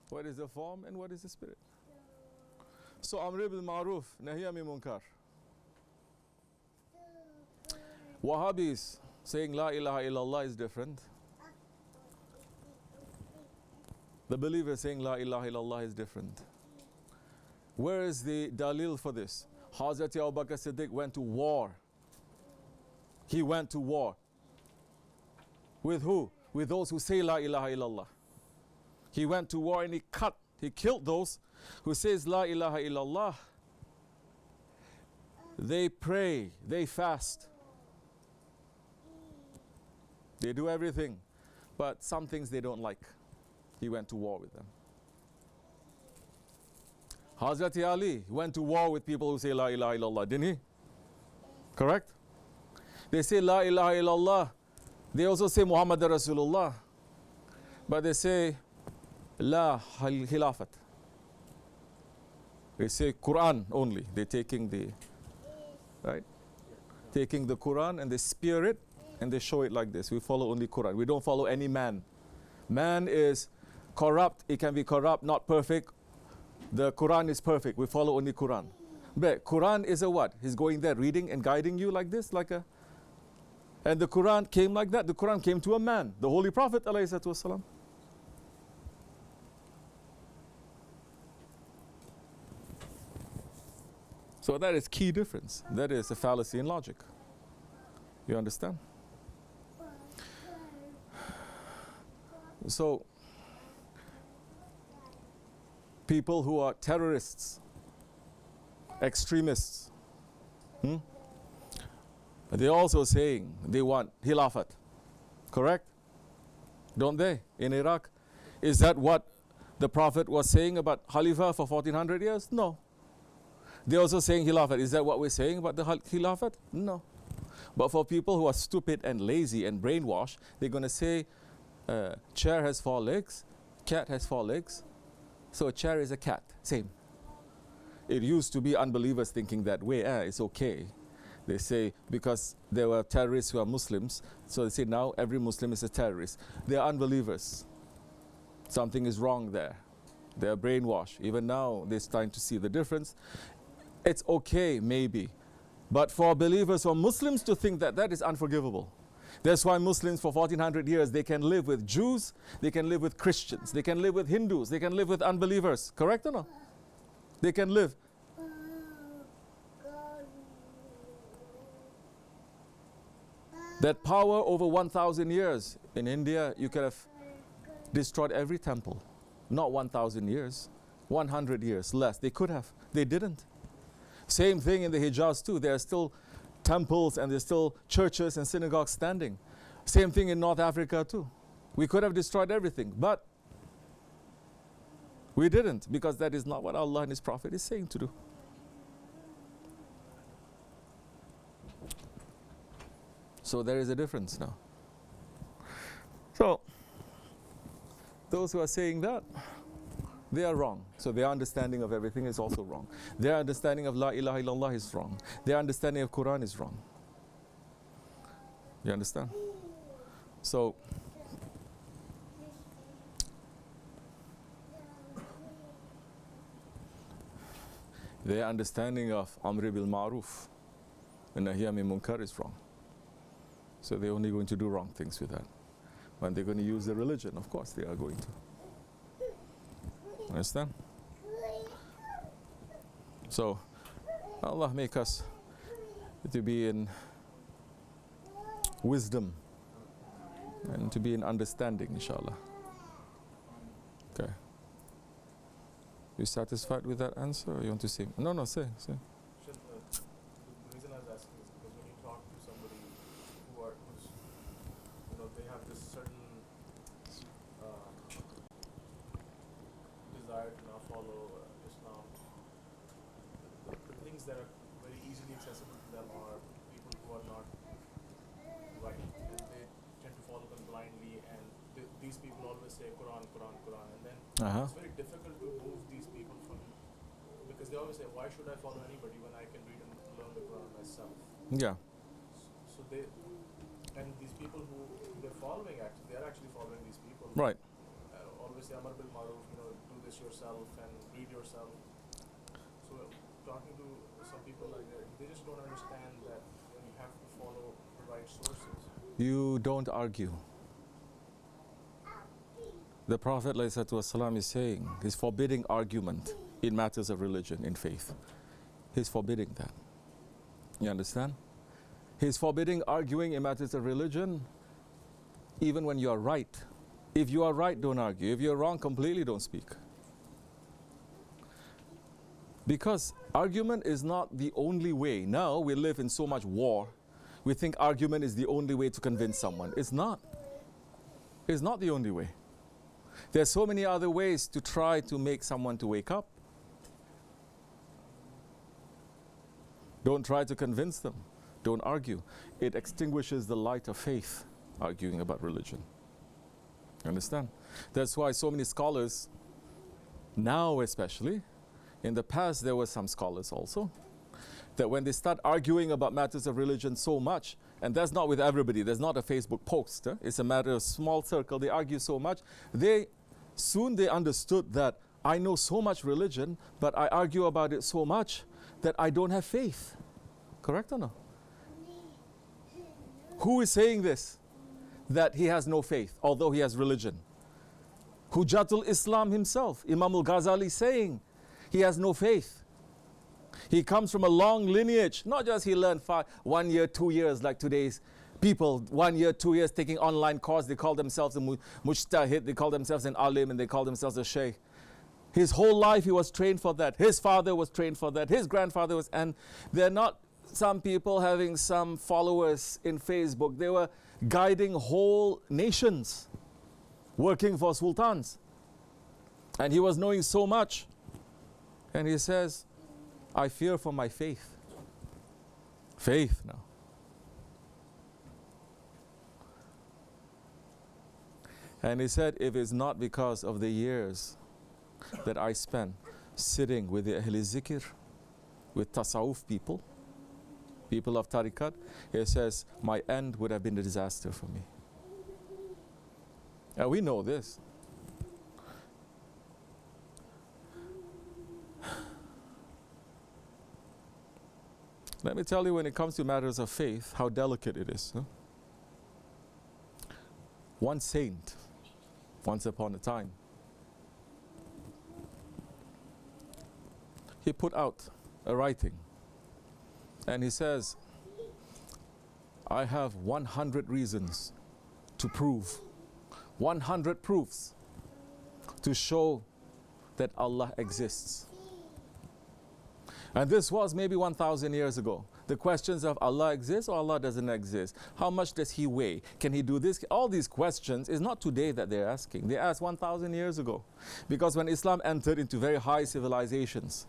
What is the form and what is the spirit? So Amr bil Ma'ruf, Nahi anil Munkar. Wahhabis saying La ilaha illallah is different. The believer saying La ilaha illallah is different. Where is the dalil for this? Hazrat Abu Bakr Siddiq went to war. He went to war. With who? With those who say La ilaha illallah. He went to war and he killed those who says La ilaha illallah. They pray, they fast. They do everything. But some things they don't like. He went to war with them. Hazrat Ali went to war with people who say La ilaha illallah, didn't he? Correct? They say La ilaha illallah. They also say Muhammad Rasulullah. But they say La Khilafat. They say Quran only. They're taking the, right? Taking the Quran and they spear it and they show it like this. We follow only Quran. We don't follow any man. Man is corrupt. It can be corrupt, not perfect. The Quran is perfect. We follow only Quran. But Quran is a what? He's going there reading and guiding you like this, like a. And the Quran came like that. The Quran came to a man, the Holy Prophet ﷺ. So that is key difference. That is a fallacy in logic. You understand? So people who are terrorists, extremists, they're also saying they want Khilafat. Correct? Don't they? In Iraq. Is that what the Prophet was saying about Khalifa for 1400 years? No. They're also saying Khilafat. Is that what we're saying about the Khilafat? No. But for people who are stupid and lazy and brainwashed, they're going to say chair has 4 legs, cat has 4 legs. So a chair is a cat. Same. It used to be unbelievers thinking that way. It's okay. They say because there were terrorists who are Muslims, so they say now every Muslim is a terrorist. They are unbelievers. Something is wrong there. They are brainwashed. Even now they're starting to see the difference. It's okay, maybe. But for believers or Muslims to think that, that is unforgivable. That's why Muslims for 1400 years, they can live with Jews, they can live with Christians, they can live with Hindus, they can live with unbelievers. Correct or no? They can live. That power over 1000 years. In India, you could have destroyed every temple. Not 1000 years, 100 years less. They could have. They didn't. Same thing in the Hijaz too. There are still temples and there's still churches and synagogues standing. Same thing in North Africa too. We could have destroyed everything, but we didn't, because that is not what Allah and His Prophet is saying to do. So there is a difference now. So those who are saying that, they are wrong. So their understanding of everything is also wrong. Their understanding of La ilaha illallah is wrong. Their understanding of Quran is wrong. You understand? So their understanding of Amr bil Ma'ruf and Nahi anil Munkar is wrong. So they're only going to do wrong things with that. When they're going to use the religion, of course they are going to. Understand? So Allah make us to be in wisdom and to be in understanding, inshallah. Okay. You satisfied with that answer, or you want to say? No, say. The reason I was asking is because when you talk to somebody who's they have this certain desire to now follow Islam, the things that are very easily accessible to them are people who are not right, and they tend to follow them blindly, and these people always say Quran, and then it's very difficult to move these people from, because they always say, why should I follow anybody when I can read and learn the Quran myself? Yeah. So and these people who they're following, they're actually following these people. Right. Always say Amar bil Maruf, do this yourself and read yourself. So talking to some people like that, they just don't understand that you have to follow the right sources. You don't argue. The Prophet ﷺ is saying, he's forbidding argument in matters of religion, in faith. He's forbidding that. You understand? He's forbidding arguing in matters of religion, even when you are right. If you are right, don't argue. If you're wrong, completely don't speak. Because argument is not the only way. Now we live in so much war. We think argument is the only way to convince someone. It's not. It's not the only way. There's so many other ways to try to make someone to wake up. Don't try to convince them. Don't argue. It extinguishes the light of faith, arguing about religion. Understand? That's why so many scholars, now especially, in the past there were some scholars also, that when they start arguing about matters of religion so much, and that's not with everybody, there's not a Facebook post, it's a matter of small circle, they argue so much, they understood that I know so much religion, but I argue about it so much that I don't have faith. Correct or no? Who is saying this? That he has no faith, although he has religion. Hujjatul Islam himself, Imam al-Ghazali, saying he has no faith. He comes from a long lineage. Not just he learned 1 year, 2 years like today's people. 1 year, 2 years taking online course. They call themselves a mujtahid. They call themselves an alim, and they call themselves a shaykh. His whole life he was trained for that. His father was trained for that. His grandfather was, and they're not some people having some followers in Facebook. They were guiding whole nations, working for sultans. And he was knowing so much. And he says, I fear for my faith. Faith now. And he said, if it's not because of the years that I spent sitting with the Ahl Zikr, with Tasawwuf people, people of Tariqat, he says, my end would have been a disaster for me. And we know this. Let me tell you, when it comes to matters of faith, how delicate it is. Huh? One saint, once upon a time, he put out a writing, and he says, I have 100 reasons to prove, 100 proofs to show that Allah exists. And this was maybe 1,000 years ago. The questions of Allah exists or Allah doesn't exist. How much does He weigh? Can He do this? All these questions is not today that they're asking. They asked 1,000 years ago. Because when Islam entered into very high civilizations,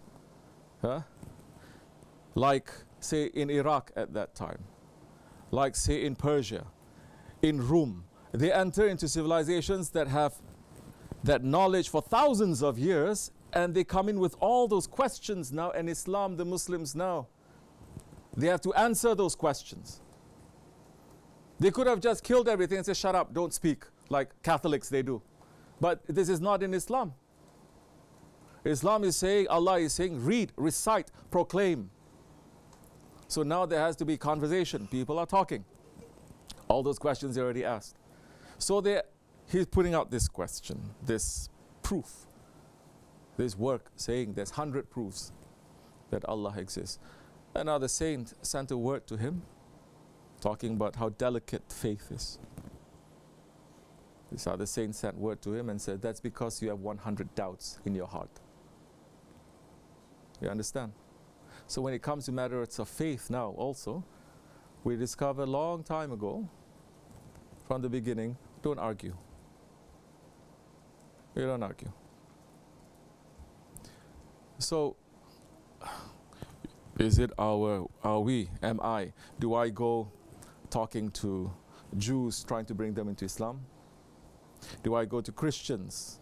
like say in Iraq at that time, like say in Persia, in Rome, they enter into civilizations that have that knowledge for thousands of years, and they come in with all those questions now, and Islam, the Muslims now, they have to answer those questions. They could have just killed everything and said, shut up, don't speak, like Catholics they do. But this is not in Islam. Islam is saying, Allah is saying, read, recite, proclaim. So now there has to be conversation. People are talking. All those questions they already asked. So he's putting out this question, this proof, this work saying there's 100 proofs that Allah exists. Another saint sent a word to him talking about how delicate faith is. This other saint sent word to him and said, that's because you have 100 doubts in your heart. You understand? So when it comes to matters of faith now also, we discovered a long time ago, from the beginning, don't argue. You don't argue. So, is it am I, do I go talking to Jews trying to bring them into Islam? Do I go to Christians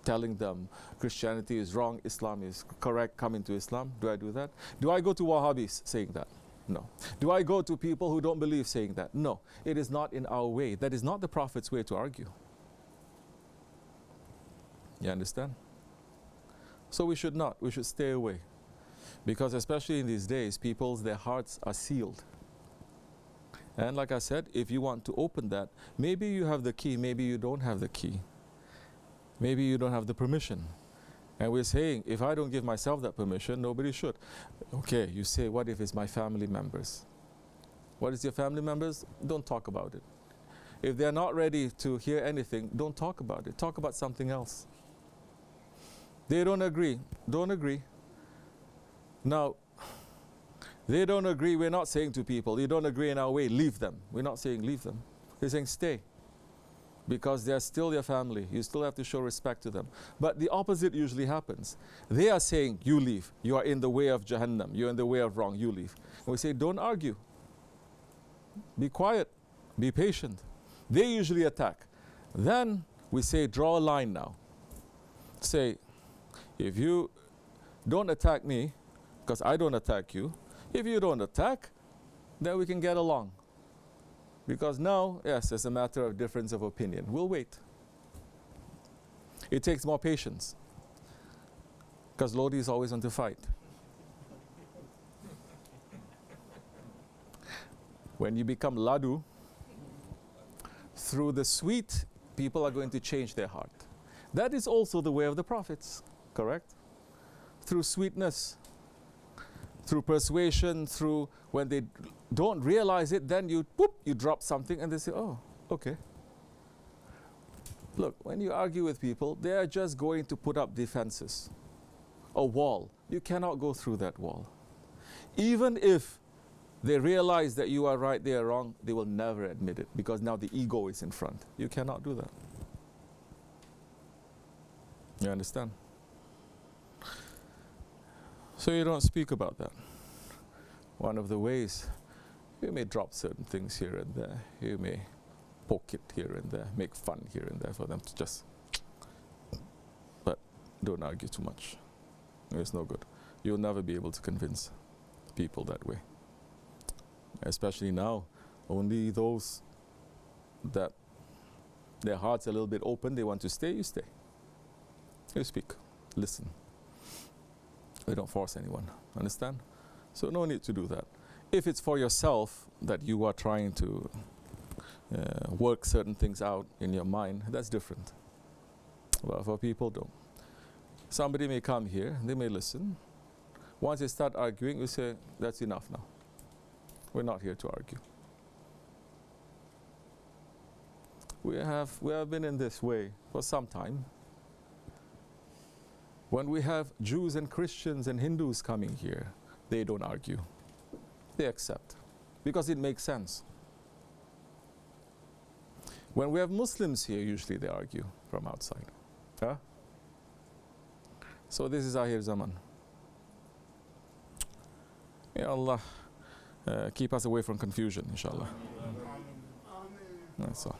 telling them Christianity is wrong, Islam is correct, come into Islam? Do I do that? Do I go to Wahhabis saying that? No. Do I go to people who don't believe saying that? No. It is not in our way. That is not the Prophet's way to argue. You understand? So we should not. We should stay away. Because especially in these days, their hearts are sealed. And like I said, if you want to open that, maybe you have the key, maybe you don't have the key. Maybe you don't have the permission. And we're saying, if I don't give myself that permission, nobody should. Okay, you say, what if it's my family members? What is your family members? Don't talk about it. If they're not ready to hear anything, don't talk about it. Talk about something else. They don't agree. Don't agree. Now, they don't agree. We're not saying to people, you don't agree in our way, leave them. We're not saying leave them. We're saying stay. Because they're still your family. You still have to show respect to them. But the opposite usually happens. They are saying, you leave. You are in the way of Jahannam. You're in the way of wrong. You leave. And we say, don't argue. Be quiet. Be patient. They usually attack. Then we say, draw a line now. Say, if you don't attack me, because I don't attack you, if you don't attack, then we can get along. Because now, yes, it's a matter of difference of opinion. We'll wait. It takes more patience. Because Lodi is always on to fight. When you become Ladu, through the sweet, people are going to change their heart. That is also the way of the prophets, correct? Through sweetness, through persuasion, through when they don't realize it, then you drop something and they say, oh, okay. Look, when you argue with people, they are just going to put up defenses. A wall. You cannot go through that wall. Even if they realize that you are right, they are wrong, they will never admit it because now the ego is in front. You cannot do that. You understand? So you don't speak about that. One of the ways, you may drop certain things here and there. You may poke it here and there, make fun here and there for them to just, but don't argue too much. It's no good. You'll never be able to convince people that way. Especially now, only those that their hearts are a little bit open, they want to stay, you stay. You speak, listen. We don't force anyone, understand? So no need to do that. If it's for yourself that you are trying to work certain things out in your mind, that's different. But for people, don't. Somebody may come here, they may listen. Once they start arguing, we say, that's enough now. We're not here to argue. We have been in this way for some time. When we have Jews and Christians and Hindus coming here, they don't argue. They accept. Because it makes sense. When we have Muslims here, usually they argue from outside. Huh? So this is Akhir Zaman. May Allah keep us away from confusion, inshallah. That's all.